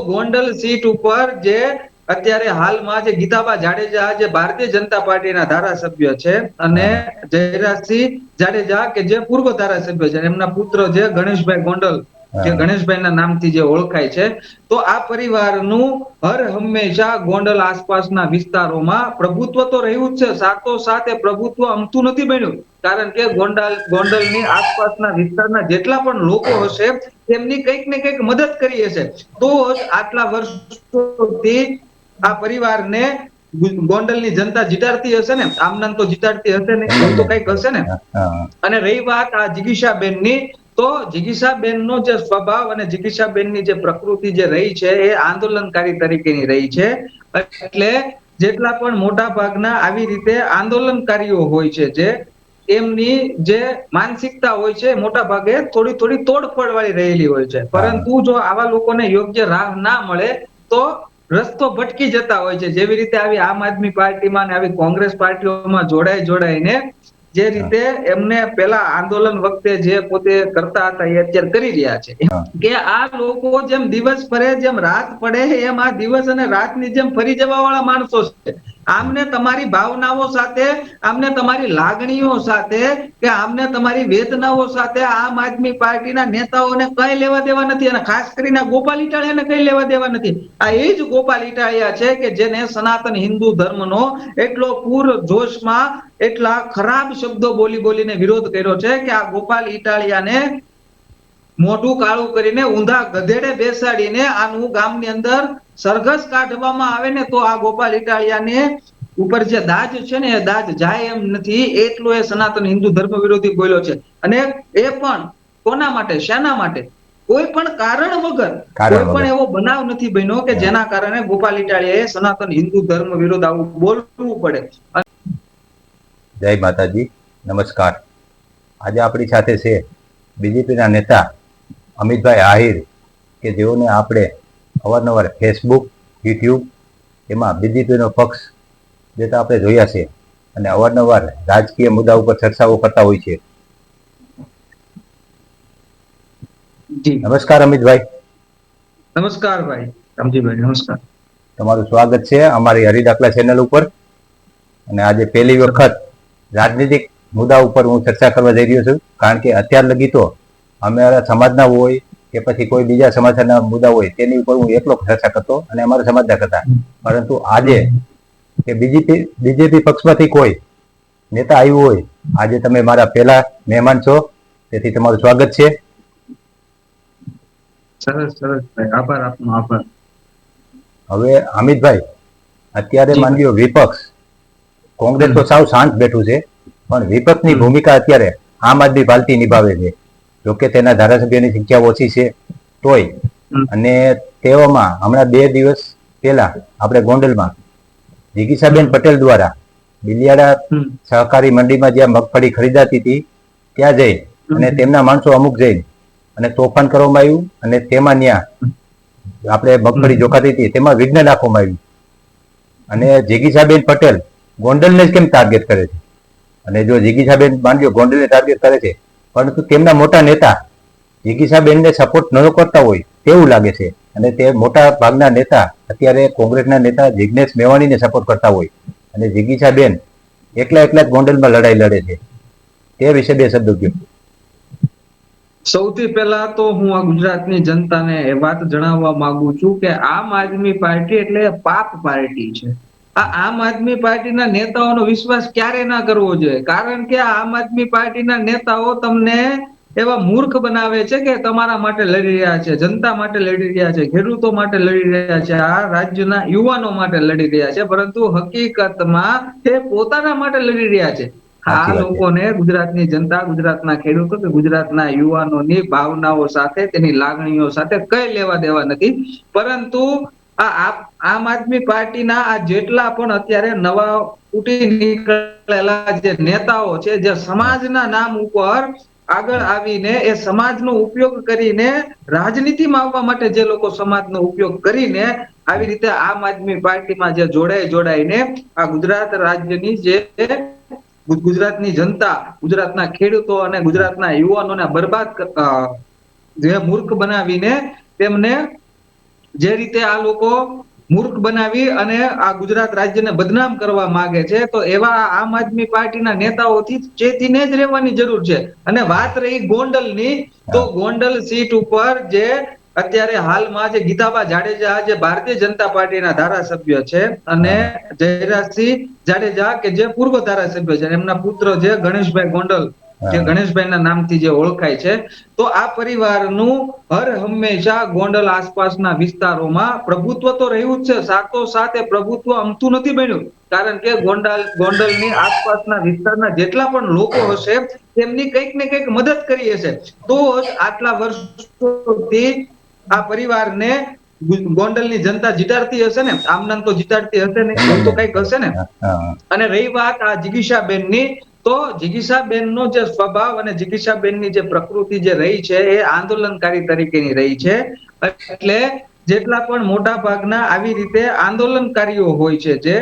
Gondal seat ઉપર જે અત્યારે હાલમાં જે ગીતાબા જાડેજા જે ભારતીય જનતા પાર્ટીના ધારાસભ્ય છે અને જયરાજસિંહ જાડેજા કે જે પૂર્વ ધારાસભ્ય છે, એમના પુત્ર જે ગણેશભાઈ ગોંડલ જે ગણેશભાઈના નામથી જે ઓળખાય છે, તો આ પરિવારનું હર હંમેશા ગોંડલ આસપાસના વિસ્તારોમાં પ્રભુત્વ તો રહ્યું જ છે, સાથોસાથ એ પ્રભુત્વ અમતું નથી બન્યું. કારણ કે ગોંડલની આસપાસના વિસ્તારના જેટલા પણ લોકો હશે તેમની કંઈક ને કંઈક મદદ કરી હશે, તો જ આટલા વર્ષોથી આ પરિવારને ગોંડલની જનતા જીતાડતી હશે ને. આમ નામ તો જીતાડતી હશે ને, એવું તો કંઈક હશે ને. અને રહી વાત આ જિગીશાબેનની, તો જિગીશાબેનનો જે સ્વભાવ અને જિગીશાબેનની જે પ્રકૃતિ જે રહી છે એ આંદોલનકારી તરીકેની રહી છે. એટલે જેટલા પણ મોટા ભાગના આવી રીતે આંદોલનકારીઓ હોય છે, જે એમની જે માનસિકતા હોય છે મોટા ભાગે થોડી થોડી તોડફોડ વાળી રહેલી હોય છે. પરંતુ જો આવા લોકોને યોગ્ય રાહ ના મળે તો રસ્તો ભટકી જતા હોય છે. જેવી રીતે આવી આમ આદમી પાર્ટીમાં ને આવી કોંગ્રેસ પાર્ટીઓમાં જોડાઈને જે રીતે એમને પેલા આંદોલન વખતે જે પોતે કરતા હતા એ અત્યારે કરી રહ્યા છે. કે આ લોકો જેમ દિવસ ફરે જેમ રાત પડે એમ આ દિવસ અને રાતની જેમ ફરી જવા વાળા માણસો છે. આમને તમારી ભાવનાઓ સાથે, આમને તમારી લાગણીઓ સાથે, કે આમને તમારી વેદનાઓ સાથે આમ આદમી પાર્ટીના નેતાઓને કઈ લેવા દેવા નથી. અને ખાસ કરીને ગોપાલ ઇટાલિયાને કઈ લેવા દેવા નથી. આ એ જ ગોપાલ ઇટાલિયા છે કે જેને સનાતન હિન્દુ ધર્મનો એટલો પૂર જોશમાં એટલા ખરાબ શબ્દો બોલીને વિરોધ કર્યો છે કે આ ગોપાલ ઇટાલિયાને મોઢું કાળું કરીને ઊંધા ગધેડે બેસાડીને આનું ગામની અંદર સરઘસ કાઢવામાં આવે ને તો આ ગોપાલ ઇટાલિયાને ઉપર જે દાજ છે ને એ દાજ જાય એમ નથી, એટલો એ સનાતન હિન્દુ ધર્મ વિરોધી બોલ્યો છે. અને એ પણ કોના માટે, શેના માટે? કોઈ પણ કારણ વગર કોઈ પણ એવો બનાવ નથી બન્યો કે જેના કારણે ગોપાલ ઇટાલિયાએ સનાતન હિન્દુ ધર્મ વિરોધ આવું બોલવું પડે. જય માતાજી, નમસ્કાર. આજે આપણી સાથે છે બીજેપીના નેતા અમિતભાઈ આહિર, કે જેઓને આપણે અવારનવાર ફેસબુક, યુટ્યુબ એમાં બીજેપીનો પક્ષ જેતા આપણે જોયા છે અને અવારનવાર રાજકીય મુદ્દા ઉપર ચર્ચાઓ કરતા હોય છે. નમસ્કાર અમિતભાઈ. નમસ્કાર ભાઈ રામજીભાઈ, નમસ્કાર. તમારું સ્વાગત છે અમારી હરિદાખલા ચેનલ ઉપર. અને આજે પહેલી વખત રાજનીતિક મુદ્દા ઉપર હું ચર્ચા કરવા જઈ રહ્યો છું. કારણ કે અત્યાર લગી તો અમારા સમાજના હોય કે પછી કોઈ બીજા સમાજના મુદ્દા હોય તેની ઉપર હું એકલો ચર્ચા કરતો અને અમારા સમાજના કરતા. પરંતુ આજે કે બીજેપી પક્ષમાંથી કોઈ નેતા આવ્યું હોય, આજે તમે મારા પહેલા મહેમાન છો, તેથી તમારું સ્વાગત છે. સરસ સરસ ભાઈ, આભાર આપનો, આભાર. હવે અમિતભાઈ, અત્યારે માન લ્યો વિપક્ષ, કોંગ્રેસ તો સાવ શાંત બેઠું છે, પણ વિપક્ષની ભૂમિકા અત્યારે આમ આદમી પાર્ટી નિભાવે છે. જોકે તેના ધારાસભ્યની સંખ્યા ઓછી છે તોય. અને તેવામાં હમણાં 2 દિવસ પહેલા આપણે ગોંડલમાં જિગીશાબેન પટેલ દ્વારા બિલિયાળા સહકારી મંડીમાં જ્યાં મગફળી ખરીદાતી હતી ત્યાં જઈ અને તેમના માણસો અમુક જઈ અને તોફાન કરવામાં આવ્યું. અને તેમાં ત્યાં આપણે મગફળી જોખાતી હતી તેમાં વિઘ્ન નાખવામાં આવ્યું. અને જિગીશાબેન પટેલ ગોંડલને જ કેમ ટાર્ગેટ કરે છે? અને જો જિગીશાબેન માનજો ગોંડલને ટાર્ગેટ કરે છે, પરંતુ તેમના મોટા નેતા જિગીશાબેનને સપોર્ટ ન કરતા હોય તેવું લાગે છે. અને તે મોટા ભાગના નેતા અત્યારે કોંગ્રેસના નેતા જિગ્નેશ મેવાણીને સપોર્ટ કરતા હોય. અને જિગીશાબેન એકલા જ ગોંડલમાં લડાઈ લડે છે. તે વિશે 2 શબ્દો કહો. સૌથી પહેલા તો હું આ ગુજરાતની જનતાને એ વાત જણાવવા માંગુ છું કે આમ આદમી પાર્ટી એટલે પાપ પાર્ટી છે. આ આમ આદમી પાર્ટીના નેતાઓનો વિશ્વાસ ક્યારે ના કરવો જોઈએ. કારણ કે આમ આદમી પાર્ટીના નેતાઓ તમને એવા મૂર્ખ બનાવે છે કે તમારા માટે લડી રહ્યા છે, જનતા માટે લડી રહ્યા છે, ખેડૂતો માટે લડી રહ્યા છે, આ રાજ્યના યુવાનો માટે લડી રહ્યા છે, પરંતુ હકીકતમાં તે પોતાના માટે લડી રહ્યા છે. આ લોકોને ગુજરાતની જનતા, ગુજરાતના ખેડૂતો કે ગુજરાતના યુવાનોની ભાવનાઓ સાથે, તેની લાગણીઓ સાથે કઈ લેવા દેવા નથી. પરંતુ આમ આદમી પાર્ટીના આ જેટલા પણ અત્યારે નવા ઉઠી નીકળેલા જે નેતાઓ છે, જે સમાજના નામ ઉપર આગળ આવીને એ સમાજનો ઉપયોગ કરીને રાજનીતિમાં આવવા માટે જે લોકો સમાજનો ઉપયોગ કરીને આવી રીતે આમ આદમી પાર્ટીમાં જે જોડાઈને આ ગુજરાત રાજ્યની જે ગુજરાતની જનતા, ગુજરાતના ખેડૂતો અને ગુજરાતના યુવાનોને બરબાદ જે મૂર્ખ બનાવીને તેમને જે રીતે આ લોકો મૂર્ખ બનાવી અને આ ગુજરાત રાજ્યને બદનામ કરવા માંગે છે, તો એવા આમ આદમી પાર્ટીના નેતાઓથી ચેતીને જ રહેવાની જરૂર છે. અને વાત રહી ગોંડલની, તો ગોંડલ સીટ ઉપર જે અત્યારે હાલમાં જે ગીતાબા જાડેજા જે ભારતીય જનતા પાર્ટીના ધારાસભ્ય છે, અને જયરાજસિંહ જાડેજા કે જે પૂર્વ ધારાસભ્ય છે, એમના પુત્ર જે ગણેશભાઈ ગોંડલ જે ગણેશભાઈના નામથી જે ઓળખાય છે, તો આ પરિવારનું હર હંમેશા ગોંડલ આસપાસના વિસ્તારોમાં પ્રભુત્વ તો રહ્યું જ છે, સાથોસાથ એ પ્રભુત્વ અમતું નથી બન્યું. કારણ કે ગોંડલની આસપાસના વિસ્તારના જેટલા પણ લોકો હશે, તેમની કંઈક ને કંઈક મદદ કરી હશે, તો જ આટલા વર્ષોથી આ પરિવારને ગોંડલની જનતા જીતાડતી હશે ને, આમ તો જીતાડતી હશે ને, એવું તો કંઈક હશે ને. અને રહી વાત આ જિગીશાબેનની, તો જિગીશાબેનનો જે સ્વભાવ અને જિગીશાબેનની જે પ્રકૃતિ જે રહી છે, એ આંદોલનકારી તરીકેની રહી છે. એટલે જેટલા પણ મોટા ભાગના આવી રીતે આંદોલનકારીઓ હોય છે, જે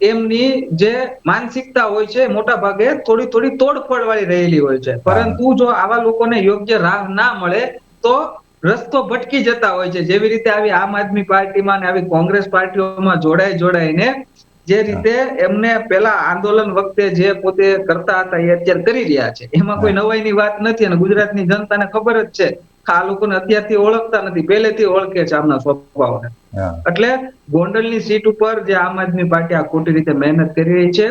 એમની જે માનસિકતા હોય છે, મોટા ભાગે થોડી થોડી તોડફોડ વાળી રહેલી હોય છે. પરંતુ જો આવા લોકોને યોગ્ય રાહ ના મળે તો રસ્તો ભટકી જતા હોય છે. જેવી રીતે આવી આમ આદમી પાર્ટીમાં ને આવી કોંગ્રેસ પાર્ટીઓમાં જોડાઈને જે રીતે એમને પેલા આંદોલન વખતે જે પોતે કરતા હતા, એ અત્યારે કરી રહ્યા છે. એમાં કોઈ નવાઈની વાત નથી, અને ગુજરાતની જનતાને ખબર જ છે. આ લોકોને અત્યારથી ઓળખતા નથી, પહેલેથી ઓળખે છે આમના સ્વભાવને. એટલે ગોંડલની સીટ ઉપર જે આમ આદમી પાર્ટી આ ખોટી રીતે મહેનત કરી રહી છે,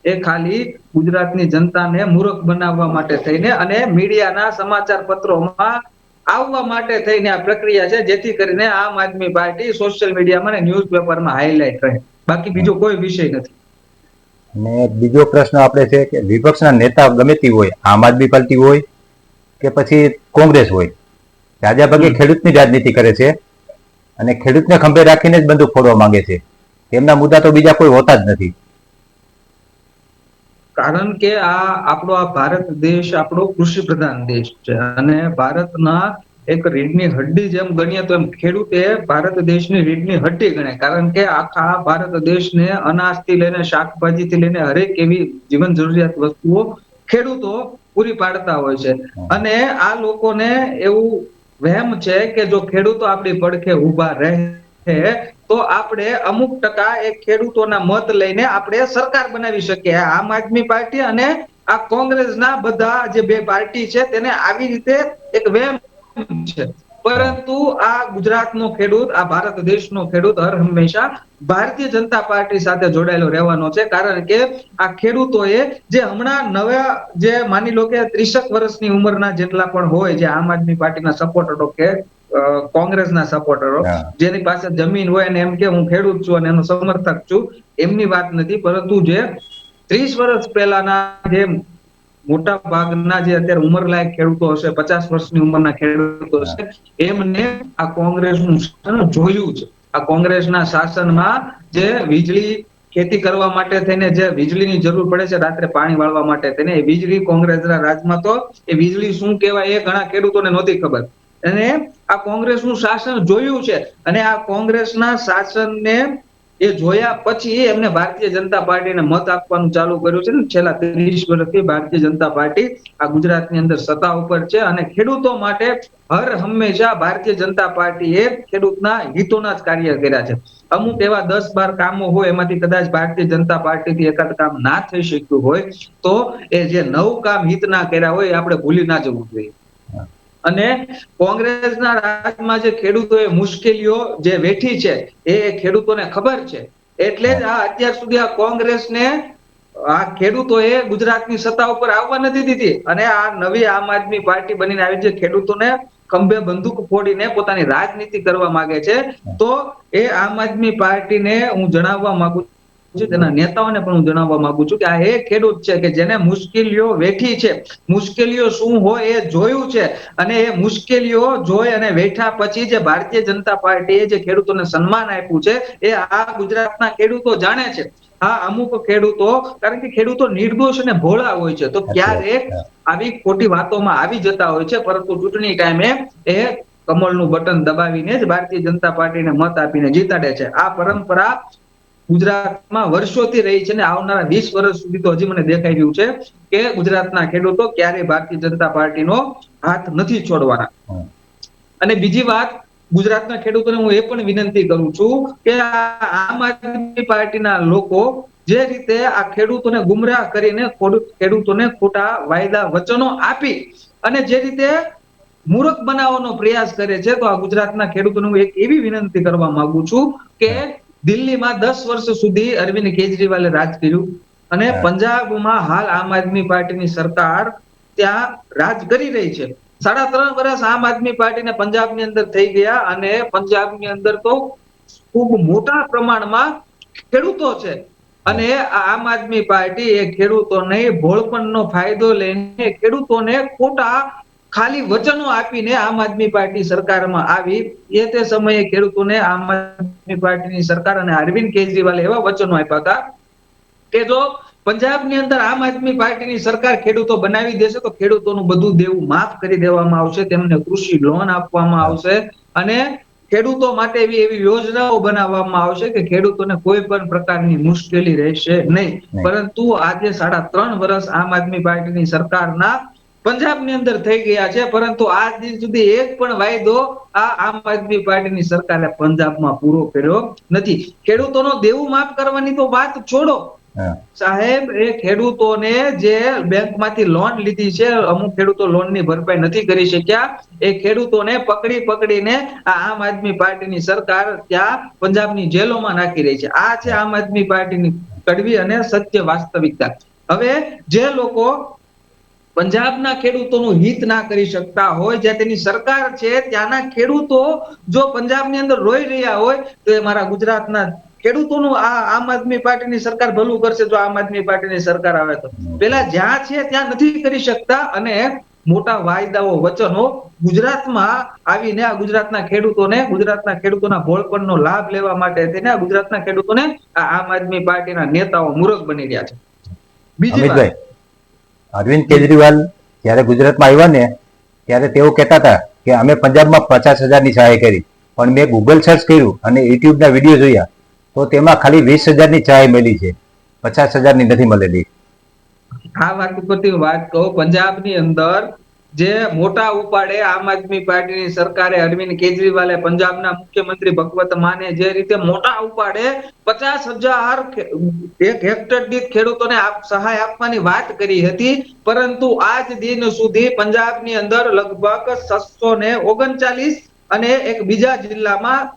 એ ખાલી ગુજરાતની જનતાને મૂર્ખ બનાવવા માટે થઈને અને મીડિયાના સમાચાર પત્રોમાં આવવા માટે થઈને આ પ્રક્રિયા છે, જેથી કરીને આમ આદમી પાર્ટી સોશિયલ મીડિયામાં અને ન્યૂઝપેપરમાં હાઇલાઇટ રહે. બાકી બીજો કોઈ વિષય નથી. અને બીજો પ્રશ્ન આપણે છે કે વિપક્ષના નેતા ગમે તે હોય, આમ આદમી પાર્ટી હોય કે પછી કોંગ્રેસ હોય, રાજા ભાગે ખેડૂતની રાજનીતિ કરે છે અને ખેડૂતને ખંભે રાખીને જ બંદૂક ફોડવા માંગે છે. તેમના મુદ્દા તો બીજા કોઈ હોતા જ નથી. કારણ કે આપણો ભારત દેશ આપણો કૃષિ પ્રધાન દેશ છે, અને ભારતના એક રીઢની હડ્ડી જેમ ગણીએ તો એમ ખેડૂત એ ભારત દેશની રીઢની હડ્ડી ગણાય. કારણ કે આખા ભારત દેશને અનાજથી લઈને શાકભાજીથી લઈને હરેક એવી જીવન જરૂરિયાત વસ્તુઓ ખેડૂતો પૂરી પાડતા હોય છે. અને આ લોકોને એવું વહેમ છે કે જો ખેડૂતો આપણી પડખે ઊભા રહે તો આપણે અમુક ટકા એ ખેડૂતોના મત લઈને આપણે સરકાર બનાવી શકીએ. આમ આદમી પાર્ટી અને આ કોંગ્રેસના બધા જે બે પાર્ટી છે, તેને આવી રીતે એક વહેમ છે. પરંતુ આ ગુજરાતનો ખેડૂત, આ ભારત દેશનો ખેડૂત હર હંમેશા ભારતીય જનતા પાર્ટી સાથે જોડાયેલો રહેવાનો છે. કારણ કે આ ખેડૂતોએ જે હમણાં નવા જે માની લો કે 30 વર્ષની ઉંમરના જેટલા પણ હોય, જે આમ આદમી પાર્ટીના સપોર્ટરો કે કોંગ્રેસના સપોર્ટરો, જેની પાસે જમીન હોય અને એમ કે હું ખેડૂત છું અને એનો સમર્થક છું, એમની વાત નથી. પરંતુ જે 30 વર્ષ પહેલાના જે મોટા ભાગના જે અત્યારે ઉંમરલાયક ખેડૂતો હશે, 50 વર્ષની ઉંમરના ખેડૂતો હશે, એમને આ કોંગ્રેસનું શાસન જોયું છે. આ કોંગ્રેસના શાસનમાં જે વીજળી ખેતી કરવા માટે થઈને જે વીજળીની જરૂર પડે છે, રાત્રે પાણી વાળવા માટે થઈને, એ વીજળી કોંગ્રેસના રાજમાં તો એ વીજળી શું કહેવાય એ ઘણા ખેડૂતોને નહોતી ખબર. અને આ કોંગ્રેસનું શાસન જોયું છે, અને આ કોંગ્રેસના શાસનને એ જોયા પછી એમને ભારતીય જનતા પાર્ટીને મત આપવાનું ચાલુ કર્યું છે. ને છેલ્લા 30 વર્ષથી ભારતીય જનતા પાર્ટી આ ગુજરાતની અંદર સત્તા ઉપર છે, અને ખેડૂતો માટે હર હંમેશા ભારતીય જનતા પાર્ટીએ ખેડૂતના હિતોના જ કાર્ય કર્યા છે. અમુક એવા 10-12 કામો હોય, એમાંથી કદાચ ભારતીય જનતા પાર્ટીથી એકાદ કામ ના થઈ શક્યું હોય, તો એ જે 9 કામ હિતના કર્યા હોય, એ આપણે ભૂલી ના જવું જોઈએ. અને કોંગ્રેસના રાજમાં જે ખેડૂતોએ મુશ્કેલીઓ જે વેઠી છે, એ ખેડૂતોને ખબર છે. એટલે જ આ અત્યાર સુધી આ કોંગ્રેસને આ ખેડૂતોએ ગુજરાતની સત્તા ઉપર આવવા નથી દીધી. અને આ નવી આમ આદમી પાર્ટી બનીને આવી છે, ખેડૂતોને ખંભે બંદૂક ફોડીને પોતાની રાજનીતિ કરવા માંગે છે. તો એ આમ આદમી પાર્ટીને હું જણાવવા માંગુ છું, તેના નેતાઓને પણ હું જણાવવા માંગુ છું કે આ એ ખેડૂત છે કે જેને મુશ્કેલીઓ વેઠી છે, મુશ્કેલીઓ શું હોય એ જોયું છે. અને એ મુશ્કેલીઓ જોઈ અને વેઠા પછી જે ભારતીય જનતા પાર્ટીએ જે ખેડૂતોને સન્માન આપ્યું છે, એ આ ગુજરાતના ખેડૂતો જાણે છે. હા, અમુક ખેડૂતો, કારણ કે ખેડૂતો નિર્દોષ અને ભોળા હોય છે, તો ક્યારેક આવી ખોટી વાતોમાં આવી જતા હોય છે. પરંતુ ચૂંટણી ટાઈમે એ કમળનું બટન દબાવીને જ ભારતીય જનતા પાર્ટીને મત આપીને જીતાડે છે. આ પરંપરા ગુજરાતમાં વર્ષોથી રહી છે, ને આવનારા 20 વર્ષ સુધી તો હજી મને દેખાઈ રહ્યું છે કે ગુજરાતના ખેડૂતો ક્યારેય ભારતીય જનતા પાર્ટીનો હાથ નથી છોડવાના. અને બીજી વાત ગુજરાતના ખેડૂતોને હું એ પણ વિનંતી કરું છું કે આમ આદમી પાર્ટીના લોકો જે રીતે આ ખેડૂતોને ગુમરાહ કરીને ખેડૂતોને ખોટા વાયદા વચનો આપી અને જે રીતે મૂર્ખ બનાવવાનો પ્રયાસ કરે છે, તો આ ગુજરાતના ખેડૂતોને હું એક એવી વિનંતી કરવા માંગુ છું કે દિલ્હીમાં 10 વર્ષ સુધી અરવિંદ કેજરીવાલે રાજ કર્યું અને પંજાબમાં હાલ આમ આદમી પાર્ટીની સરકાર ત્યાં રાજ કરી રહી છે. 3.5 વર્ષ આમ આદમી પાર્ટીને પંજાબની અંદર થઈ ગયા અને પંજાબની અંદર તો ખૂબ મોટા પ્રમાણમાં ખેડૂતો છે અને આમ આદમી પાર્ટી એ ખેડૂતોને ભોળપણનો ફાયદો લઈને ખેડૂતોને ખોટા ખાલી વચનો આપીને આમ આદમી પાર્ટી સરકારમાં આવી. એ તે સમયે ખેડૂતોને આમ આદમી પાર્ટીની સરકાર અને અરવિંદ કેજરીવાલે એવા વચનો આપ્યા હતા કે જો પંજાબની અંદર આમ આદમી પાર્ટીની સરકાર ખેડૂતો બનાવી દેશે તો ખેડૂતોનું બધું દેવું માફ કરી દેવામાં આવશે, તેમને કૃષિ લોન આપવામાં આવશે અને ખેડૂતો માટે એવી યોજનાઓ બનાવવામાં આવશે કે ખેડૂતોને કોઈ પણ પ્રકારની મુશ્કેલી રહેશે નહીં. પરંતુ આજે 3.5 વર્ષ આમ આદમી પાર્ટીની સરકારના પંજાબની અંદર થઈ ગયા છે, પરંતુ આજ દિન સુધી એક પણ વાયદો આ આમ આદમી પાર્ટીની સરકારે પંજાબમાં પૂરો કર્યો નથી. ખેડૂતોનો દેવું માફ કરવાની તો વાત છોડો સાહેબ, એ ખેડૂતોને જે બેંકમાંથી લોન લીધી છે, અમુક ખેડૂતો લોનની ભરપાઈ નથી કરી શક્યા, એ ખેડૂતોને પકડીને આ આમ આદમી પાર્ટીની સરકાર ત્યાં પંજાબની જેલોમાં નાખી રહી છે. આ છે આમ આદમી પાર્ટીની કડવી અને સત્ય વાસ્તવિકતા. હવે જે લોકો પંજાબના ખેડૂતોનું હિત ના કરી શકતા હોય, જ્યાં તેની સરકાર છે ત્યાંના ખેડૂતો જો પંજાબની અંદર રોઈ રહ્યા હોય તો એ મારા ગુજરાતના ખેડૂતોનું આ આમ આદમી પાર્ટીની સરકાર ભલું કરશે જો આમ આદમી પાર્ટીની સરકાર આવે તો. પેલા જ્યાં છે ત્યાં નથી કરી શકતા અને મોટા વાયદાઓ વચનો ગુજરાતમાં આવીને આ ગુજરાતના ખેડૂતોના ભોળપણનો લાભ લેવા માટે થઈને આ ગુજરાતના ખેડૂતોને આમ આદમી પાર્ટીના નેતાઓ મૂર્ખ બની રહ્યા છે. બીજી વાત, અરવિંદ કેજરીવાલ જયારે ગુજરાતમાં આવ્યા ને ત્યારે તેઓ કહેતા હતા કે અમે પંજાબમાં 50,000ની સહાય કરી, પણ મેં ગૂગલ સર્ચ કર્યું અને યુટ્યુબના વિડીયો જોયા તો તેમાં ખાલી 20,000ની સહાય મળી છે, 50,000ની નથી મળેલી. આ વાત ઉપરથી વાત કહું, પંજાબની અંદર જે મોટા ઉપાડે આમ આદમી પાર્ટીની સરકારે અરવિંદ કેજરીવાલે પંજાબના મુખ્યમંત્રી ભગવત માને જે રીતે મોટા ઉપાડે 50,000 એક હેક્ટર દીઠ ખેડૂતોને સહાય આપવાની વાત કરી હતી, પરંતુ આજ દિન સુધી પંજાબની અંદર લગભગ 739 અને એક બીજા જિલ્લામાં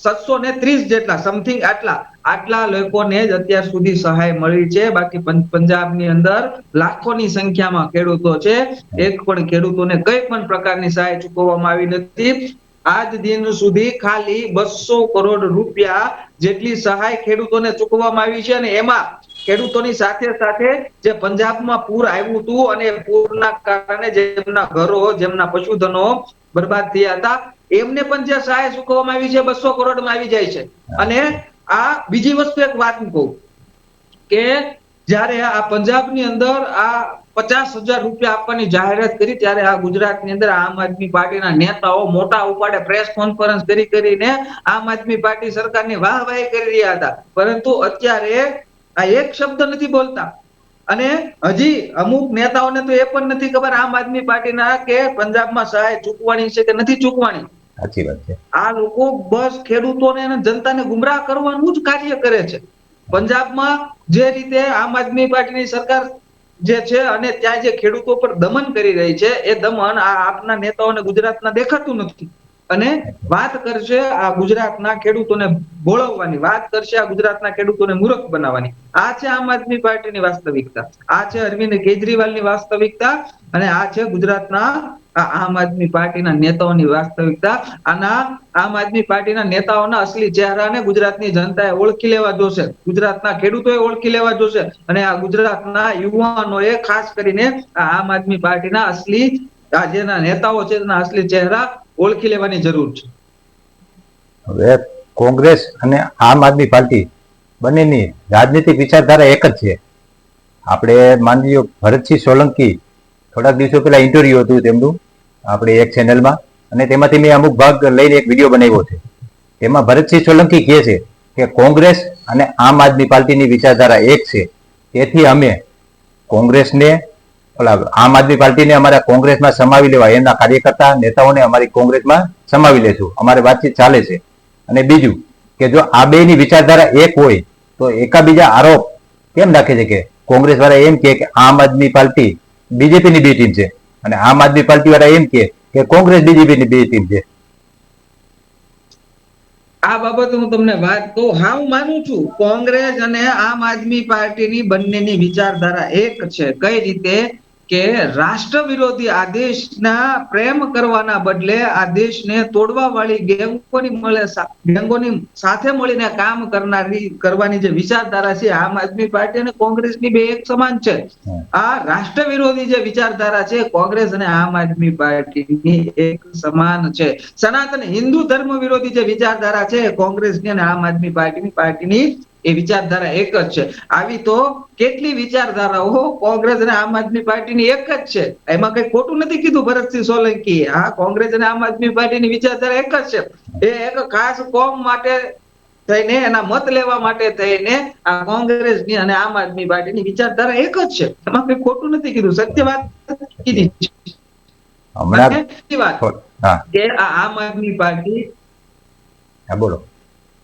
730 જેટલા સમથિંગ આટલા લોકોને જ અત્યાર સુધી સહાય મળી છે. બાકી પંજાબની અંદર લાખોની સંખ્યામાં ખેડૂતો છે, એક પણ ખેડૂતોને કઈ પણ પ્રકારની સહાય ચૂકવવામાં આવી નથી. આજ દિન સુધી ખાલી 200 કરોડ રૂપિયા જેટલી સહાય ખેડૂતોને ચૂકવવામાં આવી છે અને એમાં ખેડૂતોની સાથે સાથે જે પંજાબમાં પૂર આવ્યું હતું અને પૂરના કારણે જેમના ઘરો, જેમના પશુધનો બરબાદ થયા હતા, એમને પણ જે સહાય ચૂકવવામાં આવી છે 200 કરોડમાં આવી જાય છે. અને આ બીજી વસ્તુ એક વાત કહું કે જ્યારે આ પંજાબની અંદર આ 50,000 રૂપિયા આપવાની જાહેરાત કરી ત્યારે આ ગુજરાતની અંદર આમ આદમી પાર્ટીના નેતાઓ મોટા ઉપાડે પ્રેસ કોન્ફરન્સ કરીને આમ આદમી પાર્ટી સરકારની વાહવાહી કરી રહ્યા હતા, પરંતુ અત્યારે આ એક શબ્દ નથી બોલતા. અને હજી અમુક નેતાઓને તો એ પણ નથી ખબર આમ આદમી પાર્ટીના કે પંજાબમાં સહાય ચૂકવાની છે કે નથી ચૂકવાની. સાચી વાત છે. આ લોકો બસ ખેડૂતોને અને જનતાને ગુમરાહ કરવાનું જ કાર્ય કરે છે. પંજાબમાં જે રીતે આમ આદમી પાર્ટીની સરકાર જે છે અને ત્યાં જે ખેડૂતો પર દમન કરી રહી છે, એ દમન આ આપના નેતાઓને ગુજરાતના દેખાતું નથી. અને વાત કરશે આ ગુજરાતના ખેડૂતોને ભોળવવાની, વાત કરશે આ ગુજરાતના ખેડૂતોને મૂર્ખ બનાવવાની. આ છે આમ આદમી પાર્ટીની વાસ્તવિકતા, આ છે અરવિંદ કેજરીવાલની વાસ્તવિકતા અને આ છે ગુજરાતના આમ આદમી પાર્ટીના નેતાઓની વાસ્તવિકતા. આના આમ આદમી પાર્ટીના નેતાઓના અસલી ચહેરાને ગુજરાતની જનતાએ ઓળખી લેવા જોશે, ગુજરાતના ખેડૂતોએ ઓળખી લેવા જોશે અને આ ગુજરાતના યુવાનોએ ખાસ કરીને આમ આદમી પાર્ટીના અસલી જેના નેતાઓ છે તેના અસલી ચહેરા ઓળખી લેવાની જરૂર છે. હવે કોંગ્રેસ અને આમ આદમી પાર્ટી બંનેની રાજનીતિક વિચારધારા એક જ છે. આપણે માની લો ભરતસિંહ સોલંકી થોડાક દિવસો પહેલા ઇન્ટરવ્યુ હતું તેમનું આપણે એક ચેનલમાં, અને તેમાંથી મેં અમુક ભાગ લઈને એક વિડીયો બનાવ્યો છે. તેમાં ભરતસિંહ સોલંકી કહે છે કે કોંગ્રેસ અને આમ આદમી પાર્ટીની વિચારધારા એક છે, તેથી અમે કોંગ્રેસને ઓલા આમ આદમી પાર્ટીને અમારા કોંગ્રેસમાં સમાવી લેવા, એમના કાર્યકર્તા નેતાઓને અમારી કોંગ્રેસમાં સમાવી લેશું, અમારી વાતચીત ચાલે છે. અને બીજું કે જો આ બેની વિચારધારા એક હોય તો એકાબીજા આરોપ કેમ રાખે છે કે કોંગ્રેસ વાળા એમ કે આમ આદમી પાર્ટી બીજેપીની બે ટીમ છે, અને આમ આદમી પાર્ટી વાળા એમ કે કોંગ્રેસ બીજેપીની બે ટીમ છે. આ બાબત હું તમને વાત કહું, હા હું માનું છું કોંગ્રેસ અને આમ આદમી પાર્ટીની બંનેની વિચારધારા એક છે. કઈ રીતે કે રાષ્ટ્ર વિરોધી આ દેશના પ્રેમ કરવાના બદલે આ દેશને તોડવા વાળી ગેંગોની સાથે મળીને કામ કરવાની જે વિચારધારા છે આમ આદમી પાર્ટી અને કોંગ્રેસની બે એક સમાન છે. આ રાષ્ટ્ર વિરોધી જે વિચારધારા છે કોંગ્રેસ અને આમ આદમી પાર્ટીની એક સમાન છે. સનાતન હિન્દુ ધર્મ વિરોધી જે વિચારધારા છે કોંગ્રેસની અને આમ આદમી પાર્ટીની એ વિચારધારા એક જ છે. આવી તો કેટલી વિચારધારાઓ કોંગ્રેસ અને આમ આદમી પાર્ટીની એક જ છે. એમાં કઈ ખોટું નથી કીધું ભરતસિંહ સોલંકી. આ કોંગ્રેસ અને આમ આદમી પાર્ટીની વિચારધારા એક જ છે. એ એક ખાસ કોમ માટે થઈને, એના મત લેવા માટે થઈને આ કોંગ્રેસની અને આમ આદમી પાર્ટીની વિચારધારા એક જ છે. એમાં કઈ ખોટું નથી કીધું, સત્ય વાત કીધી હમણાં વાત હા કે આ આમ આદમી પાર્ટી બોલો.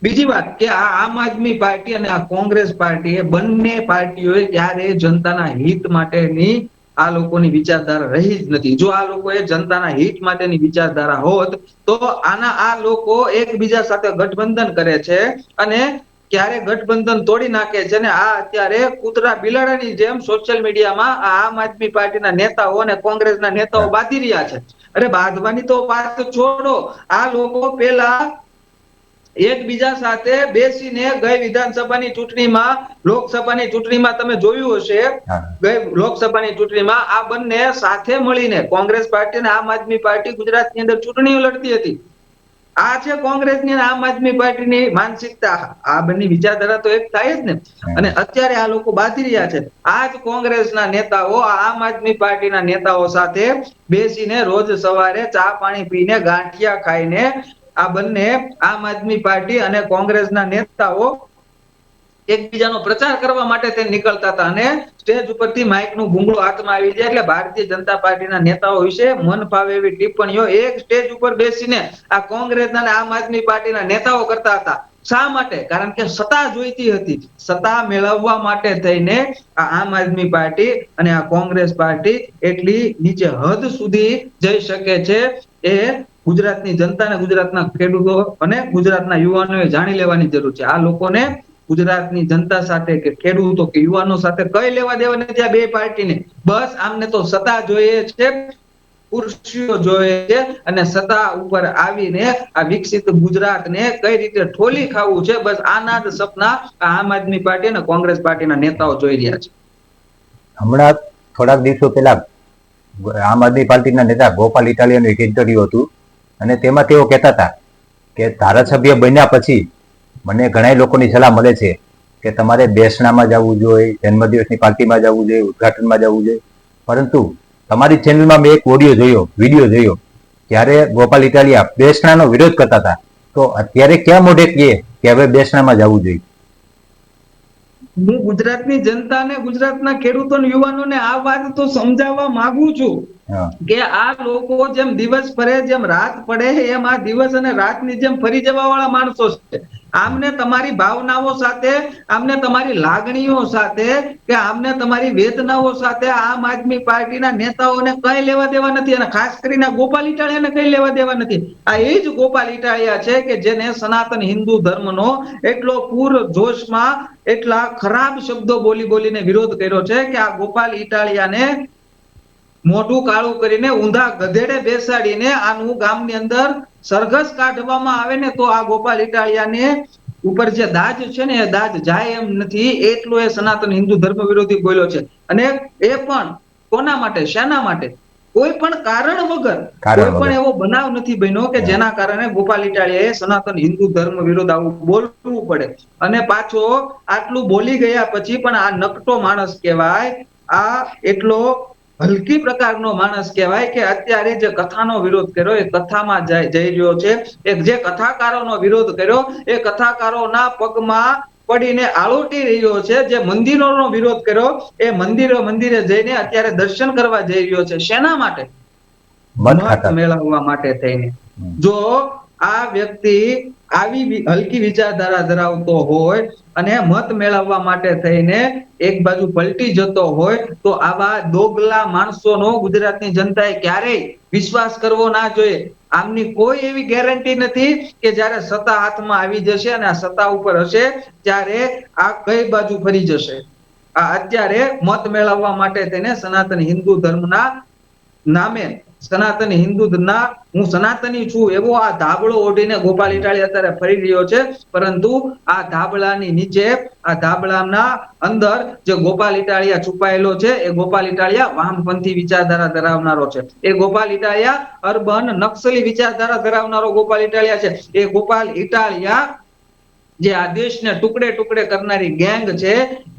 બીજી વાત કે આ આમ આદમી પાર્ટી અને આ કોંગ્રેસ પાર્ટી એ બંને પાર્ટીઓએ ક્યારે જનતાના હિત માટેની આ લોકોની વિચારધારા રહી જ નથી. જો આ લોકોએ જનતાના હિત માટેની વિચારધારા હોત તો આ લોકો એકબીજા સાથે ગઠબંધન કરે છે અને ક્યારે ગઠબંધન તોડી નાખે છે ને આ અત્યારે કૂતરા બિલાડાની જેમ સોશિયલ મીડિયામાં આમ આદમી પાર્ટીના નેતાઓ અને કોંગ્રેસના નેતાઓ બાંધી રહ્યા છે. અરે બાંધવાની તો વાત છોડો, આ લોકો પેલા એકબીજા સાથે બેસીને ગઈ વિધાનસભાની ચૂંટણીમાં, લોકસભાની ચૂંટણીમાં તમે જોયું હશે, ગઈ લોકસભાની ચૂંટણીમાં આ બંને સાથે મળીને કોંગ્રેસ પાર્ટી અને આમ આદમી પાર્ટી ગુજરાતની અંદર ચૂંટણીઓ લડતી હતી. આ છે કોંગ્રેસની અને આમ આદમી પાર્ટીની માનસિકતા. આ બંને વિચારધારા તો એક થાય જ ને. અને અત્યારે આ લોકો બાંધી રહ્યા છે. આ જ કોંગ્રેસના નેતાઓ આમ આદમી પાર્ટીના નેતાઓ સાથે બેસીને રોજ સવારે ચા પાણી પીને ગાંઠિયા ખાઈને આ બંને આમ આદમી પાર્ટી અને કોંગ્રેસના નેતાઓ એકબીજાનો પ્રચાર કરવા માટે તે નીકળતા હતા અને સ્ટેજ ઉપરથી માઇકનું ઘૂંઘરું હાથમાં આવી જાય એટલે ભારતીય જનતા પાર્ટીના નેતાઓ વિશે મન ફાવે એવી ટિપ્પણીઓ એક સ્ટેજ ઉપર બેસીને આ કોંગ્રેસના અને આમ આદમી પાર્ટીના નેતાઓ કરતા હતા. શા માટે? કારણ કે સત્તા જોઈતી હતી. સત્તા મેળવવા માટે થઈને આ આમ આદમી પાર્ટી અને આ કોંગ્રેસ પાર્ટી એટલી નીચે હદ સુધી જઈ શકે છે એ ગુજરાતની જનતા અને ગુજરાતના ખેડૂતો અને ગુજરાતના યુવાનોએ જાણી લેવાની જરૂર છે. આ લોકોને ગુજરાતની જનતા સાથે કે ખેડૂતો કે યુવાનો સાથે કઈ લેવા દેવા નથી આ બે પાર્ટીને. બસ આમને તો સત્તા જોઈએ છે, ખુરશીઓ જોઈએ છે અને સત્તા ઉપર આવીને આ વિકસિત ગુજરાતને કઈ રીતે ઠોલી ખાવું છે, બસ આના જ સપના આમ આદમી પાર્ટી અને કોંગ્રેસ પાર્ટીના નેતાઓ જોઈ રહ્યા છે. હમણાં થોડાક દિવસો પહેલા આમ આદમી પાર્ટીના નેતા ગોપાલ ઇટાલિયાનું એક ઇન્ટરવ્યુ હતું અને તેમાં તેઓ કહેતા હતા કે ધારાસભ્ય બન્યા પછી મને ઘણા લોકોની સલાહ મળે છે કે તમારે બેસણામાં જવું જોઈએ, જન્મદિવસની પાર્ટીમાં જવું જોઈએ, ઉદઘાટનમાં જવું જોઈએ, પરંતુ તમારી ચેનલમાં મેં એક વિડીયો જોયો ત્યારે ગોપાલ ઇટાલિયા બેસણાનો વિરોધ કરતા હતા. તો અત્યારે ક્યાં મોઢે કહે કે હવે બેસણામાં જવું જોઈએ? હું ગુજરાતની જનતા અને ગુજરાતના ખેડૂતો અને યુવાનોને આ વાત તો સમજાવવા માંગુ છું કે આ લોકો જેમ દિવસ ફરે જેમ રાત પડે એમ આ દિવસ અને રાતની જેમ ફરી જવા વાળા માણસો છે. આમને તમારી ભાવનાઓ સાથે, આમને તમારી લાગણીઓ સાથે કે આમને તમારી વેદનાઓ સાથે આમ આદમી પાર્ટીના નેતાઓને કઈ લેવા દેવા નથી અને ખાસ કરીને ગોપાલ ઇટાલિયાને કઈ લેવા દેવા નથી. આ એ જ ગોપાલ ઇટાલિયા છે કે જેને સનાતન હિન્દુ ધર્મનો એટલો પૂર જોશમાં એટલા ખરાબ શબ્દો બોલીને વિરોધ કર્યો છે કે આ ગોપાલ ઇટાલિયાને મોઢું કાળું કરીને ઊંધા ગધેડે બેસાડીને આનું ગામની અંદર સરઘસ કાઢવામાં આવે ને તો આ ગોપાલ ઇટાલિયાને ઉપર જે દાજ છે ને એ દાજ જાય એમ નથી. એટલું એ સનાતન હિન્દુ ધર્મ વિરોધી બોલ્યો છે. અને એ પણ કોના માટે, શેના માટે? કોઈ પણ કારણ વગર કોઈ પણ એવો બનાવ નથી બન્યો કે જેના કારણે ગોપાલ ઇટાલિયાએ સનાતન હિન્દુ ધર્મ વિરોધ આવું બોલવું પડે. અને પાછો આટલું બોલી ગયા પછી પણ આ નકટો માણસ કહેવાય, આ એટલો હલકી પ્રકારનો માણસ કહેવાય કે અત્યારે જે કથાનો વિરોધ કર્યો એ કથામાં જઈ રહ્યો છે. એક જે કથાકારોનો વિરોધ કર્યો એ કથાકારોના પગમાં પડીને આળોટી રહ્યો છે, જે મંદિરોનો વિરોધ કર્યો, એ મંદિરે જઈને અત્યારે દર્શન કરવા જઈ રહ્યો છે. શેના માટે? મત મત ખાતર. મેળવવા માટે થઈને. જો આ વ્યક્તિ આવી હલકી વિચારધારા ધરાવતો હોય અને મત મેળવવા માટે થઈને એક બાજુ પલટી જતો હોય, તો આવા દોગલા માણસોનો ગુજરાતની જનતાએ ક્યારેય વિશ્વાસ કરવો ના જોઈએ. આમની કોઈ એવી ગેરંટી નથી કે જ્યારે સત્તા હાથમાં આવી જશે અને આ સત્તા ઉપર હશે ત્યારે આ કઈ બાજુ ફરી જશે. આ અત્યારે મત મેળવવા માટે તેને સનાતન હિન્દુ ધર્મના નામે, સનાતન હિન્દુના હું સનાતની છું એવો આ ધાબળો ઓઢીને ગોપાલ ઇટાલિયા અત્યારે ફરી રહ્યો છે. પરંતુ આ ધાબળાની નીચે, આ ધાબળાના અંદર જે ગોપાલ ઇટાલિયા છુપાયેલો છે, એ ગોપાલ ઇટાલિયા વામપંથી વિચારધારા ધરાવનારો છે. એ ગોપાલ ઇટાલિયા અર્બન નક્સલી વિચારધારા ધરાવનારો ગોપાલ ઇટાલિયા છે. એ ગોપાલ ઇટાલિયા જે આ દેશને ટુકડે ટુકડે કરનારી ગેંગ છે,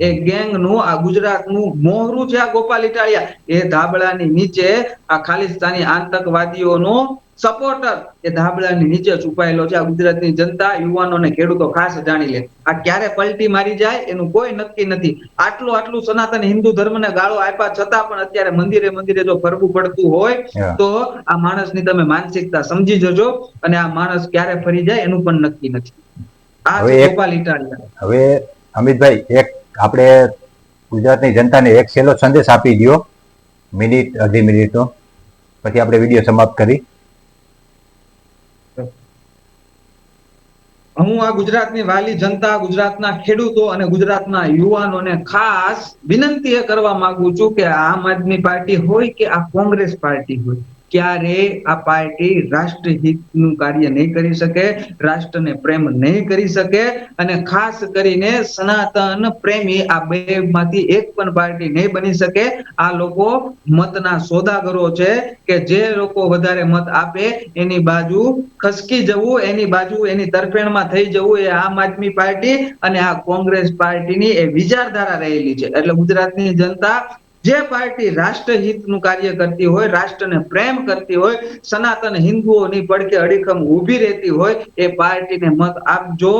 એ ગેંગનું આ ગુજરાતનું મોહરું છે આ ગોપાલ ઇટાલિયા. એ ધાબળાની નીચે આ ખાલિસ્તાની આતંકવાદીઓનો સપોર્ટર એ ધાબળાની નીચે છુપાયેલો છે. આ ગુજરાતની જનતા, યુવાનો અને ખેડૂતો ખાસ જાણી લે. આ ક્યારે પલટી મારી જાય એનું કોઈ નક્કી નથી. આટલું સનાતન હિન્દુ ધર્મને ગાળો આપ્યા છતાં પણ અત્યારે મંદિરે જો ફરવું પડતું હોય તો આ માણસની તમે માનસિકતા સમજી જજો. અને આ માણસ ક્યારે ફરી જાય એનું પણ નક્કી નથી. આ છે ગોપાલ ઇટાલિયા. હવે અમિતભાઈ, એક આપણે ગુજરાતની જનતાને એક છેલ્લો સંદેશ આપી દો, મિનિટ અડધી મિનિટનો, પછી આપણે વિડીયો સમાપ્ત કરી. હું આ ગુજરાતની વાલી જનતા, ગુજરાતના ખેડૂતો અને ગુજરાતના યુવાનોને ખાસ વિનંતી એ કરવા માંગુ છું કે આમ આદમી પાર્ટી હોય કે આ કોંગ્રેસ પાર્ટી હોય, ક્યારે આ પાર્ટી રાષ્ટ્રહિતનું કાર્ય નહીં કરી શકે, રાષ્ટ્રને પ્રેમ નહીં કરી શકે, અને ખાસ કરીને સનાતન પ્રેમી આ બે માંથી એક પણ પાર્ટી નહીં બની શકે. આ લોકો મતના સોદાગરો છે કે જે લોકો વધારે મત આપે એની બાજુ ખસકી જવું, એની બાજુ, એની તરફેણમાં થઈ જવું, એ આમ આદમી પાર્ટી અને આ કોંગ્રેસ પાર્ટીની એ વિચારધારા રહેલી છે. એટલે ગુજરાતની જનતા જે પાર્ટી રાષ્ટ્રહિતનું કાર્ય કરતી હોય, રાષ્ટ્રને પ્રેમ કરતી હોય, સનાતન હિન્દુઓની પડખે અડીખમ ઊભી રહેતી હોય, એ પાર્ટીને મત આપજો.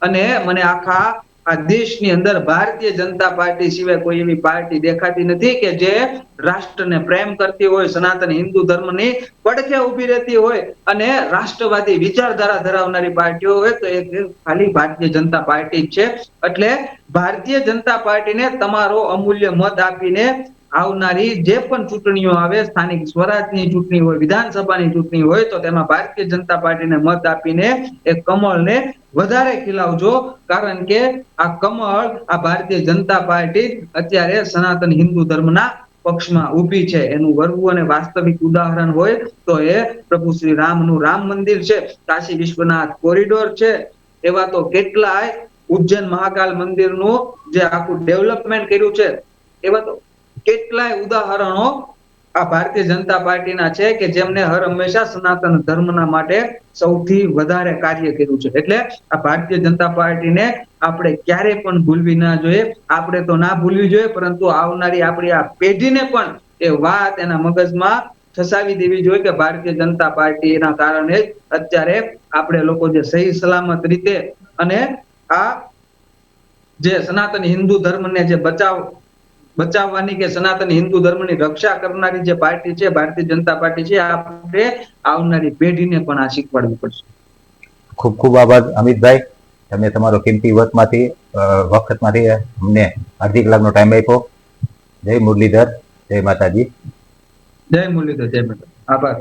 અને મને આખા આ દેશની અંદર ભારતીય જનતા પાર્ટી સિવાય કોઈ એવી પાર્ટી દેખાતી નથી કે જે રાષ્ટ્રને પ્રેમ કરતી હોય, સનાતન હિન્દુ ધર્મની પડખે ઊભી રહેતી હોય અને રાષ્ટ્રવાદી વિચારધારા ધરાવનારી પાર્ટીઓ હોય તો એ ખાલી ભારતીય જનતા પાર્ટી જ છે. એટલે ભારતીય જનતા પાર્ટીને તમારો અમૂલ્ય મત આપીને આવનારી જે પણ ચૂંટણીઓ આવે, સ્થાનિક સ્વરાજની ચૂંટણી હોય, વિધાનસભાની ચૂંટણી હોય, તો તેમાં ભારતીય જનતા પાર્ટીને મત આપીને એ કમળને વધારે ખીલાવજો. કારણ કે આ કમળ, આ ભારતીય જનતા પાર્ટી અત્યારે સનાતન હિન્દુ ધર્મના પક્ષમાં ઊભી છે. એનું વરવું અને વાસ્તવિક ઉદાહરણ હોય તો એ પ્રભુ શ્રી રામનું રામ મંદિર છે, કાશી વિશ્વનાથ કોરિડોર છે, એવા તો કેટલાય, ઉજ્જૈન મહાકાલ મંદિરનું જે આખું ડેવલપમેન્ટ કર્યું છે, એવા તો કેટલાય ઉદાહરણો આ ભારતીય જનતા પાર્ટીના છે કે જેમને હર હંમેશા સનાતન ધર્મના માટે સૌથી વધારે કાર્ય કર્યું છે. એટલે આ ભારતીય જનતા પાર્ટીને આપણે ક્યારેય પણ ભૂલવી ના જોઈએ. આપણે તો ના ભૂલવી જોઈએ, પરંતુ આવનારી આપણી આ પેઢીને પણ એ વાત એના મગજમાં ફસાવી દેવી જોઈએ કે ભારતીય જનતા પાર્ટીના કારણે અત્યારે આપણે લોકો જે સહી સલામત રીતે અને આ જે સનાતન હિન્દુ ધર્મને જે બચાવવાની કે સનાતન હિન્દુ ધર્મની રક્ષા કરનારી જે પાર્ટી છે, ભારતીય જનતા પાર્ટી છે, આપણે આવનારી પેઢીને પણ આ શીખવાડવું પડશે. ખૂબ ખૂબ આભાર અમિતભાઈ, તમે તમારો કિંમતી વખતમાંથી અમને અડધી કલાકનો ટાઈમ આપ્યો. જય મુરલીધર, જય માતાજી. જય મુરલીધર, જય માતા. આભાર.